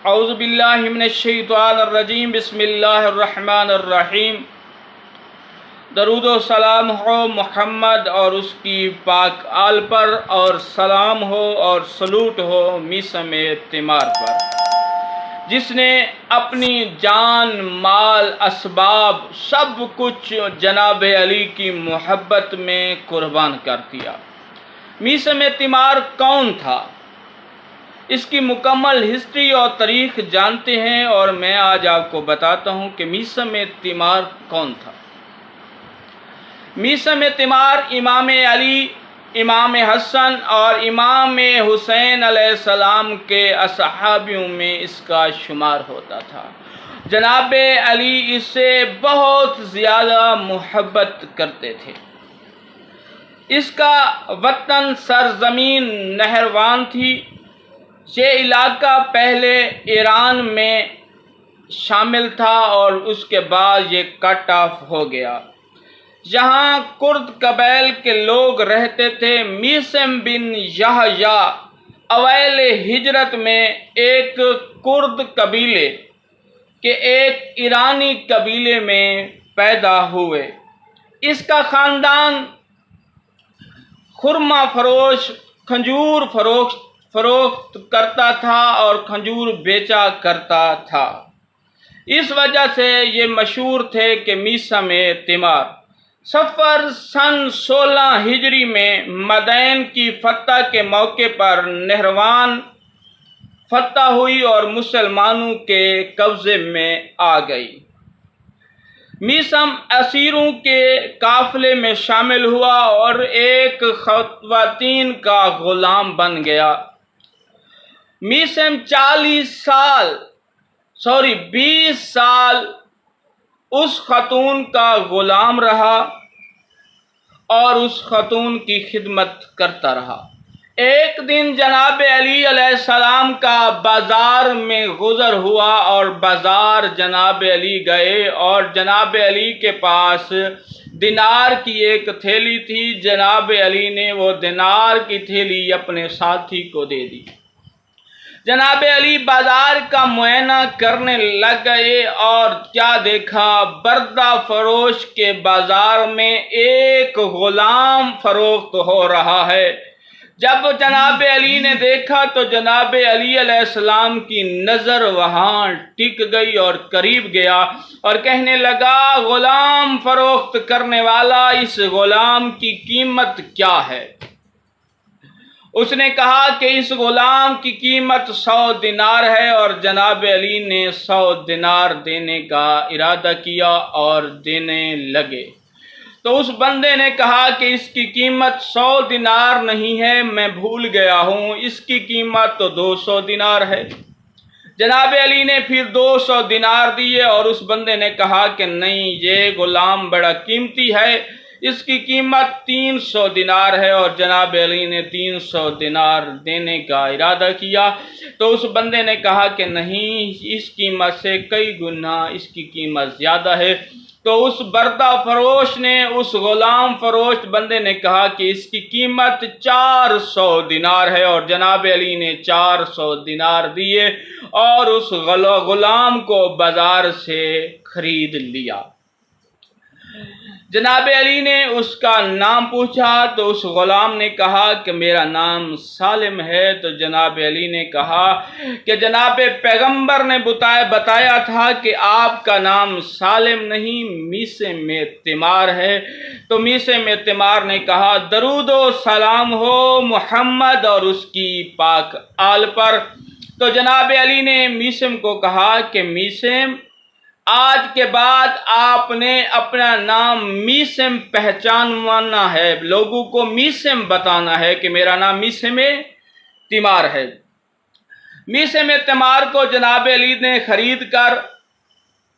اعوذ باللہ من الشیطان الرجیم، بسم اللہ الرحمن الرحیم۔ درود و سلام ہو محمد اور اس کی پاک آل پر، اور سلام ہو اور سلوٹ ہو میثم تیمار پر، جس نے اپنی جان، مال، اسباب سب کچھ جناب علی کی محبت میں قربان کر دیا۔ میثم تیمار کون تھا؟ اس کی مکمل ہسٹری اور تاریخ جانتے ہیں، اور میں آج آپ کو بتاتا ہوں کہ میثم تیمار کون تھا۔ میثم تیمار امام علی، امام حسن اور امام حسین علیہ السلام کے اصحابیوں میں اس کا شمار ہوتا تھا۔ جناب علی اس سے بہت زیادہ محبت کرتے تھے۔ اس کا وطن سرزمین نہروان تھی۔ یہ علاقہ پہلے ایران میں شامل تھا اور اس کے بعد یہ کٹ آف ہو گیا۔ یہاں کرد قبائل کے لوگ رہتے تھے۔ میثم بن یحییٰ اوائل ہجرت میں ایک کرد قبیلے کے ایک ایرانی قبیلے میں پیدا ہوئے۔ اس کا خاندان خرما فروش، کھجور فروخت کرتا تھا اور کھجور بیچا کرتا تھا۔ اس وجہ سے یہ مشہور تھے کہ میثم تیمار۔ صفر سن 16 ہجری میں مدائن کی فتح کے موقع پر نہروان فتح ہوئی اور مسلمانوں کے قبضے میں آ گئی۔ میثم اسیروں کے قافلے میں شامل ہوا اور ایک خواتین کا غلام بن گیا۔ میثم 20 سال اس خاتون کا غلام رہا اور اس خاتون کی خدمت کرتا رہا۔ ایک دن جناب علی علیہ السلام کا بازار میں گزر ہوا اور بازار جناب علی گئے اور جناب علی کے پاس دینار کی ایک تھیلی تھی۔ جناب علی نے وہ دینار کی تھیلی اپنے ساتھی کو دے دی۔ جناب علی بازار کا معائنہ کرنے لگ گئے اور کیا دیکھا، بردہ فروش کے بازار میں ایک غلام فروخت ہو رہا ہے۔ جب جناب علی نے دیکھا تو جناب علی علیہ السلام کی نظر وہاں ٹک گئی اور قریب گیا اور کہنے لگا، غلام فروخت کرنے والا، اس غلام کی قیمت کیا ہے؟ اس نے کہا کہ اس غلام کی قیمت 100 دینار ہے، اور جناب علی نے 100 دینار دینے کا ارادہ کیا اور دینے لگے۔ تو اس بندے نے کہا کہ اس کی قیمت 100 دینار نہیں ہے، میں بھول گیا ہوں، اس کی قیمت تو 200 دینار ہے۔ جناب علی نے پھر 200 دینار دیے اور اس بندے نے کہا کہ نہیں، یہ غلام بڑا قیمتی ہے، اس کی قیمت 300 دینار ہے، اور جناب علی نے 300 دینار دینے کا ارادہ کیا۔ تو اس بندے نے کہا کہ نہیں، اس قیمت سے کئی گنا اس کی قیمت زیادہ ہے۔ تو اس بردہ فروش نے، اس غلام فروش بندے نے کہا کہ اس کی قیمت 400 دینار ہے، اور جناب علی نے 400 دینار دیے اور اس غلام کو بازار سے خرید لیا۔ جناب علی نے اس کا نام پوچھا تو اس غلام نے کہا کہ میرا نام سالم ہے۔ تو جناب علی نے کہا کہ جناب پیغمبر نے بتایا تھا کہ آپ کا نام سالم نہیں، میثم تیمار ہے۔ تو میثم تیمار نے کہا، درود و سلام ہو محمد اور اس کی پاک آل پر۔ تو جناب علی نے میثم کو کہا کہ میثم، آج کے بعد آپ نے اپنا نام میثم پہچانوانا ہے، لوگوں کو میثم بتانا ہے کہ میرا نام میثم تیمار ہے۔ میثم تیمار کو جناب علی نے خرید کر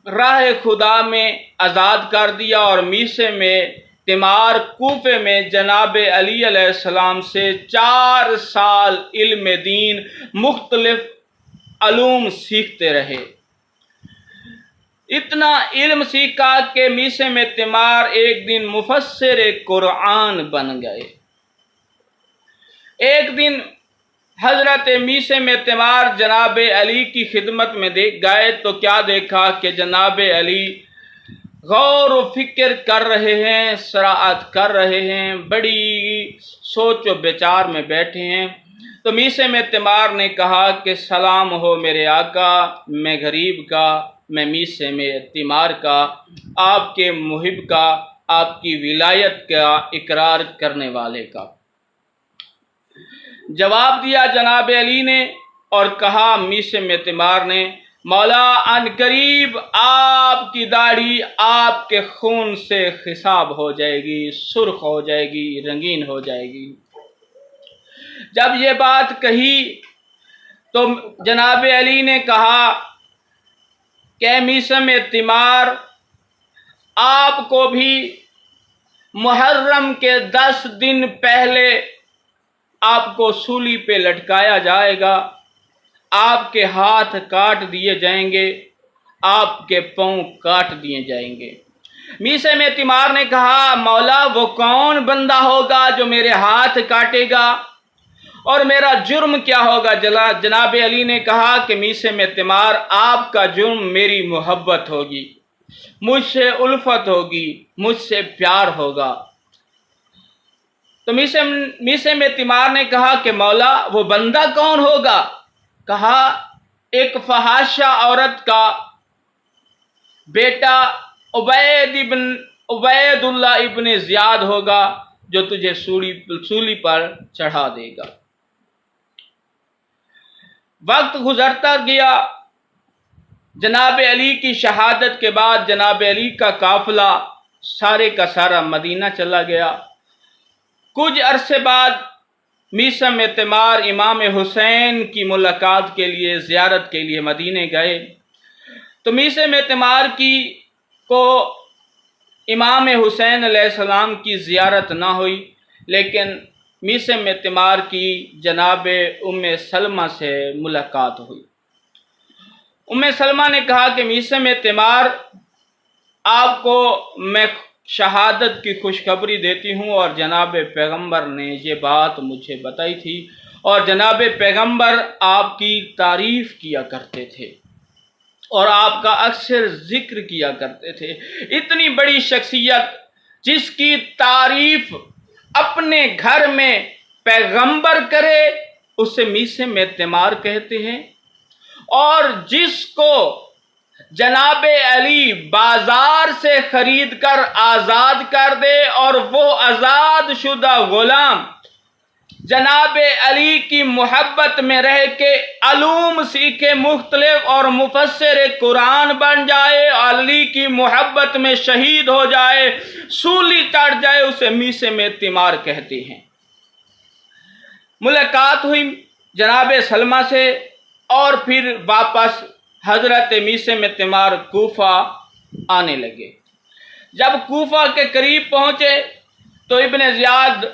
راہ خدا میں آزاد کر دیا، اور میثم تیمار کوفے میں جناب علی علیہ السلام سے 4 سال علم دین، مختلف علوم سیکھتے رہے۔ اتنا علم سیکھا کہ میثم تیمار ایک دن مفسر قرآن بن گئے۔ ایک دن حضرت میث میں تیمار جناب علی کی خدمت میں گئے تو کیا دیکھا کہ جناب علی غور و فکر کر رہے ہیں، سراعت کر رہے ہیں، بڑی سوچ و بچار میں بیٹھے ہیں۔ تو میث میں تیمار نے کہا کہ سلام ہو میرے آقا، میں غریب کا، میں میث میں تیمار کا، آپ کے محب کا، آپ کی ولایت کا اقرار کرنے والے کا۔ جواب دیا جناب علی نے اور کہا میث میں تیمار نے، مولا ان قریب آپ کی داڑھی آپ کے خون سے خشاب ہو جائے گی، سرخ ہو جائے گی، رنگین ہو جائے گی۔ جب یہ بات کہی تو جناب علی نے کہا کہ میث میں تیمار، آپ کو بھی محرم کے 10 دن پہلے آپ کو سولی پہ لٹکایا جائے گا، آپ کے ہاتھ کاٹ دیے جائیں گے، آپ کے پاؤں کاٹ دیے جائیں گے۔ میث میں تیمار نے کہا مولا وہ کون بندہ ہوگا جو میرے ہاتھ کاٹے گا اور میرا جرم کیا ہوگا؟ جناب علی نے کہا کہ میث میں تیمار، آپ کا جرم میری محبت ہوگی، مجھ سے الفت ہوگی، مجھ سے پیار ہوگا۔ تو میث میں تیمار نے کہا کہ مولا وہ بندہ کون ہوگا؟ کہا ایک فحاشہ عورت کا بیٹا عبید اللہ ابن زیاد ہوگا جو تجھے سولی پر چڑھا دے گا۔ وقت گزرتا گیا، جناب علی کی شہادت کے بعد جناب علی کا قافلہ سارے کا سارا مدینہ چلا گیا۔ کچھ عرصے بعد میث میں تیمار امام حسین کی ملاقات کے لیے، زیارت کے لیے مدینے گئے۔ تو میث میں تیمار کو امام حسین علیہ السلام کی زیارت نہ ہوئی، لیکن میث میں تیمار کی جناب ام سلمہ سے ملاقات ہوئی۔ ام سلمہ نے کہا کہ میث میں تیمار، آپ کو میں شہادت کی خوشخبری دیتی ہوں، اور جناب پیغمبر نے یہ بات مجھے بتائی تھی، اور جناب پیغمبر آپ کی تعریف کیا کرتے تھے اور آپ کا اکثر ذکر کیا کرتے تھے۔ اتنی بڑی شخصیت جس کی تعریف اپنے گھر میں پیغمبر کرے اسے میث میں تیمار کہتے ہیں، اور جس کو جناب علی بازار سے خرید کر آزاد کر دے اور وہ آزاد شدہ غلام جناب علی کی محبت میں رہ کے علوم سیکھے مختلف اور مفسر قرآن بن جائے، علی کی محبت میں شہید ہو جائے، سولی چڑھ جائے، اسے میث میں تیمار کہتے ہیں۔ ملاقات ہوئی جناب سلمہ سے، اور پھر واپس حضرت میث میں تیمار کوفہ آنے لگے۔ جب کوفہ کے قریب پہنچے تو ابن زیاد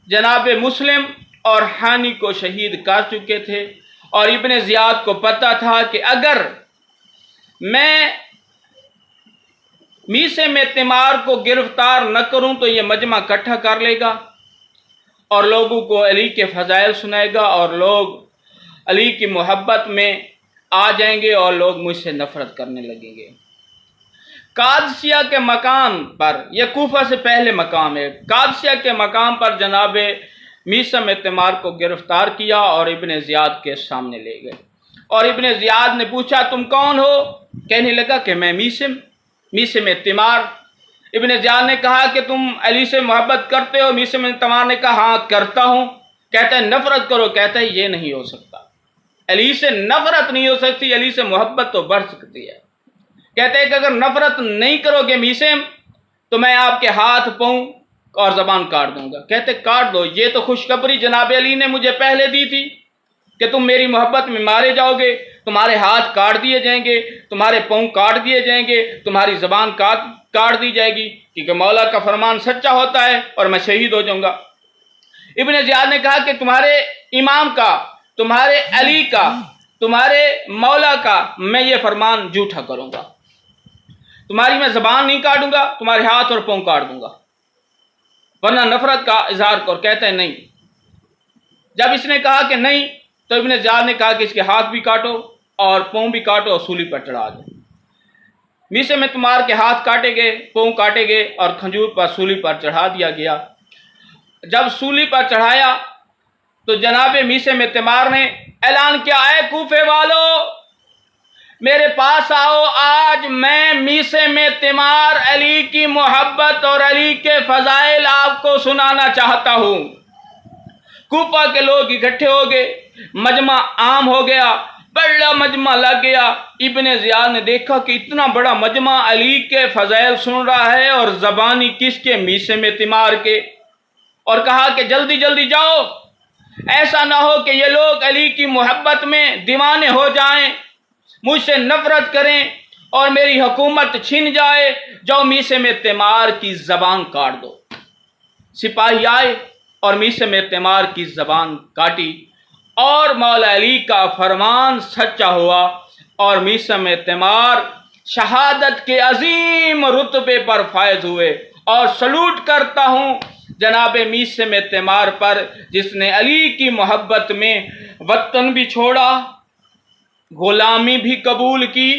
جناب مسلم اور حانی کو شہید کر چکے تھے، اور ابن زیاد کو پتہ تھا کہ اگر میں میث میں تیمار کو گرفتار نہ کروں تو یہ مجمع اکٹھا کر لے گا اور لوگوں کو علی کے فضائل سنائے گا، اور لوگ علی کی محبت میں آ جائیں گے اور لوگ مجھ سے نفرت کرنے لگیں گے۔ قادسیہ کے مقام پر، یہ کوفہ سے پہلے مقام ہے، قادسیہ کے مقام پر جناب میث میں تیمار کو گرفتار کیا اور ابن زیاد کے سامنے لے گئے، اور ابن زیاد نے پوچھا تم کون ہو؟ کہنے لگا کہ میں میث میں تیمار۔ ابن زیاد نے کہا کہ تم علی سے محبت کرتے ہو؟ میث میں تیمار نے کہا ہاں کرتا ہوں۔ کہتا ہے نفرت کرو؟ کہتا ہے یہ نہیں ہو سکتا، علی سے نفرت نہیں ہو سکتی، علی سے محبت تو بڑھ سکتی ہے۔ کہتے ہیں کہ اگر نفرت نہیں کرو گے میث تو میں آپ کے ہاتھ پاؤں اور زبان کاٹ دوں گا۔ کہتے کاٹ دو، یہ تو خوشخبری جناب علی نے مجھے پہلے دی تھی کہ تم میری محبت میں مارے جاؤ گے، تمہارے ہاتھ کاٹ دیے جائیں گے، تمہارے پاؤں کاٹ دیے جائیں گے، تمہاری زبان کاٹ دی جائے گی، کیونکہ مولا کا فرمان سچا ہوتا ہے اور میں شہید ہو جاؤں گا۔ ابن زیاد نے کہا کہ تمہارے امام کا، تمہارے علی کا، تمہارے مولا کا میں یہ فرمان جھوٹا کروں گا، تمہاری میں زبان نہیں کاٹوں گا، تمہارے ہاتھ اور پاؤں کاٹ دوں گا، ورنہ نفرت کا اظہار کر۔ کہتا ہے نہیں۔ جب اس نے کہا کہ نہیں تو ابن زیاد نے کہا کہ اس کے ہاتھ بھی کاٹو اور پاؤں بھی کاٹو اور سولی پر چڑھا دو۔ میسے میں تمار کے ہاتھ کاٹے گئے، پاؤں کاٹے گئے اور کھجور پر سولی پر چڑھا دیا گیا۔ جب سولی پر چڑھایا تو جناب میسے میں تمار نے اعلان کیا، اے کوفے والو میرے پاس آؤ، آج میں میسے میں تمار علی کی محبت اور علی کے فضائل آپ کو سنانا چاہتا ہوں۔ کوفہ کے لوگ اکٹھے ہو گئے، مجمع عام ہو گیا، بڑا مجمع لگ گیا۔ ابن زیاد نے دیکھا کہ اتنا بڑا مجمع علی کے فضائل سن رہا ہے اور زبانی کس کے؟ میسے میں تمار کے، اور کہا کہ جلدی جلدی جاؤ، ایسا نہ ہو کہ یہ لوگ علی کی محبت میں دیوانے ہو جائیں، مجھ سے نفرت کریں اور میری حکومت چھن جائے، جاؤ میسے میں تمار کی زبان کاٹ دو۔ سپاہی آئے اور میسے میں تمار کی زبان کاٹی اور مولا علی کا فرمان سچا ہوا اور میسے میں تمار شہادت کے عظیم رتبے پر فائز ہوئے۔ اور سلوٹ کرتا ہوں جناب میسے میں تمار پر، جس نے علی کی محبت میں وطن بھی چھوڑا، غلامی بھی قبول کی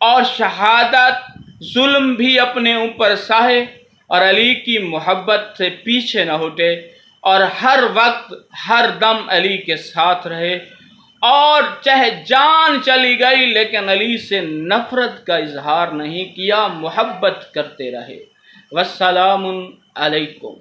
اور شہادت ظلم بھی اپنے اوپر سہے اور علی کی محبت سے پیچھے نہ ہٹے اور ہر وقت ہر دم علی کے ساتھ رہے، اور چاہے جان چلی گئی لیکن علی سے نفرت کا اظہار نہیں کیا، محبت کرتے رہے۔ والسلام علیکم۔